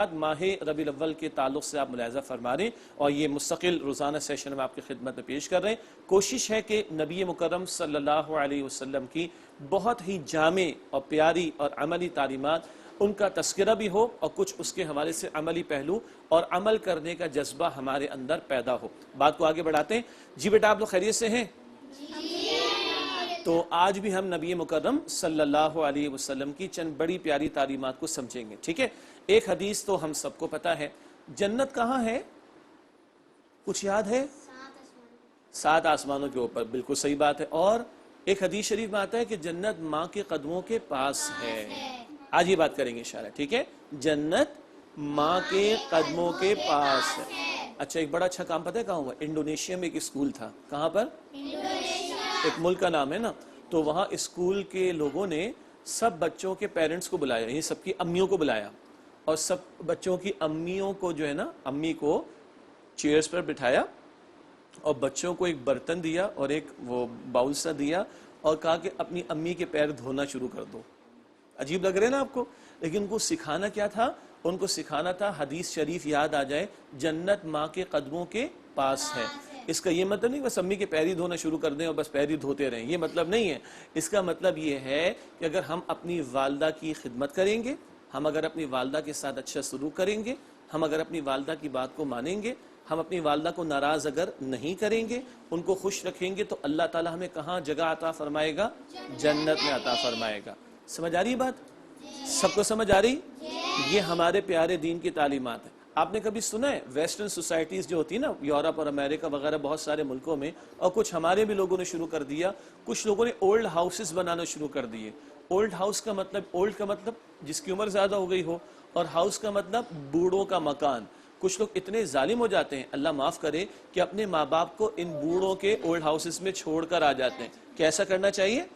माह रबीउल अव्वल के ताल्लुक से आप मुलाहिज़ा फरमा रहे हैं और ये मुस्तकिल रोज़ाना सेशन में आपकी खिदमत में पेश कर रहे हैं। कोशिश है कि नबी मुकर्रम सल्लल्लाहु अलैहि वसल्लम की बहुत ही जामे और प्यारी और अमली तालीमात, उनका तस्करा भी हो और कुछ उसके हवाले से अमली पहलू और अमल करने का जज्बा हमारे अंदर पैदा हो। बात को आगे बढ़ाते हैं। जी बेटा, आप लोग खैरियत से हैं? तो आज भी हम नबी मुकर्रम सल्लल्लाहु अलैहि वसल्लम की चंद बड़ी प्यारी तालीमात को समझेंगे। ठीक है, एक हदीस तो हम सबको पता है, जन्नत कहाँ है? कुछ याद है? 7 आसमानों के ऊपर, बिल्कुल सही बात है। और एक हदीस शरीफ में आता है कि जन्नत माँ के कदमों के पास है। आज ये बात करेंगे इंशाल्लाह। ठीक है, जन्नत माँ के कदमों के पास है। अच्छा, एक बड़ा अच्छा काम पता है कहाँ हुआ? इंडोनेशिया में एक स्कूल था। कहाँ पर? एक मुल्क का नाम है ना। तो वहाँ स्कूल के लोगों ने सब बच्चों के पेरेंट्स को बुलाया, ये सबकी अम्मियों को बुलाया, और सब बच्चों की अम्मियों को जो है ना, अम्मी को चेयर्स पर बिठाया और बच्चों को एक बर्तन दिया और एक वो बाउल सा दिया और कहा कि अपनी अम्मी के पैर धोना शुरू कर दो। अजीब लग रहे हैं ना आपको, लेकिन उनको सिखाना क्या था? उनको सिखाना था हदीस शरीफ याद आ जाए, जन्नत माँ के कदमों के पास है। इसका ये मतलब नहीं बस अम्मी के पैर ही धोना शुरू कर दें और बस पैर ही धोते रहें, ये मतलब नहीं है। इसका मतलब ये है कि अगर हम अपनी वालदा की खिदमत करेंगे, हम अगर अपनी वालदा के साथ अच्छा सलूक करेंगे, हम अगर अपनी वालदा की बात को मानेंगे, हम अपनी वालदा को नाराज़ अगर नहीं करेंगे, उनको खुश रखेंगे, तो अल्लाह ताला हमें कहाँ जगह अता फरमाएगा? जन्नत में अता फरमाएगा। समझ आ रही बात? सबको समझ आ रही? ये हमारे प्यारे दीन की तालीमात है। आपने कभी सुना है वेस्टर्न सोसाइटीज़ जो होती है ना, यूरोप और अमेरिका वगैरह बहुत सारे मुल्कों में, और कुछ हमारे भी लोगों ने शुरू कर दिया, कुछ लोगों ने ओल्ड हाउसेस बनाना शुरू कर दिए। ओल्ड हाउस का मतलब, ओल्ड का मतलब जिसकी उम्र ज़्यादा हो गई हो, और हाउस का मतलब बूढ़ों का मकान। कुछ लोग इतने जालिम हो जाते हैं, अल्लाह माफ़ करे, कि अपने माँ बाप को इन बूढ़ों के ओल्ड हाउसेस में छोड़ कर आ जाते हैं। क्या ऐसा करना चाहिए?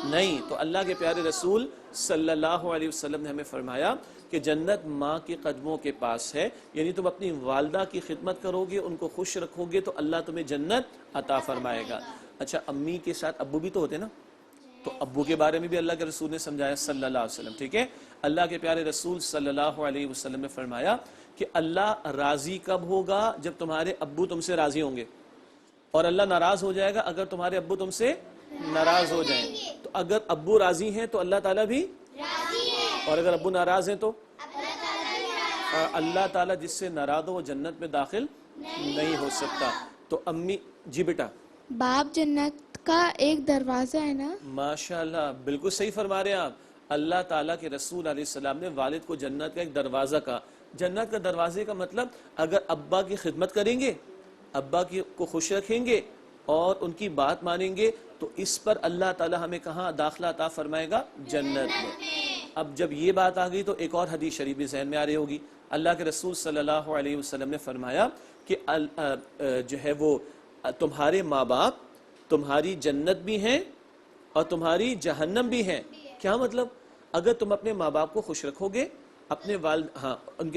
नहीं। तो अल्लाह के प्यारे रसूल सल्लल्लाहु अलैहि वसल्लम ने हमें फरमाया कि जन्नत माँ के कदमों के पास है, यानी तुम अपनी वालदा की खिदमत करोगे, उनको खुश रखोगे, तो अल्लाह तुम्हें जन्नत अता फरमाएगा। अच्छा, अम्मी के साथ अब्बू भी तो होते ना, तो अब्बू के बारे में भी अल्लाह के रसूल ने समझाया सल्लल्लाहु अलैहि वसल्लम। ठीक है, अल्लाह के प्यारे रसूल सल्लल्लाहु अलैहि वसल्लम ने फरमाया कि अल्लाह राजी कब होगा? जब तुम्हारे अब्बू तुमसे राजी होंगे, और अल्लाह नाराज हो जाएगा अगर तुम्हारे अब्बू तुमसे नाराज हो जाएं। तो अगर अब्बू राजी हैं तो अल्लाह ताला भी राजी है, और अगर अब्बू नाराज हैं तो अल्लाह ताला जिससे नाराज हो वो जन्नत में दाखिल नहीं हो सकता। तो अम्मी, जी बेटा, बाप जन्नत का एक दरवाजा है ना? माशाल्लाह, बिल्कुल सही फरमा रहे हैं आप। अल्लाह ताला के रसूल अलैहिस्सलाम ने वालिद को जन्नत का एक दरवाजा कहा। जन्नत का दरवाजे का मतलब, अगर अब्बा की खिदमत करेंगे, अब्बा की को खुश रखेंगे और उनकी बात मानेंगे, तो इस पर अल्लाह ताला हमें कहाँ दाखिला अता फरमाएगा? जन्नत में। अब जब ये बात आ गई तो एक और हदीस शरीफ भी ज़हन में आ रही होगी। अल्लाह के रसूल सल्लल्लाहु अलैहि वसल्लम ने फरमाया कि जो है वो तुम्हारे माँ बाप तुम्हारी जन्नत भी हैं और तुम्हारी जहन्नम भी हैं। क्या मतलब? अगर तुम अपने माँ बाप को खुश रखोगे, अपने वालिद, हाँ, उनके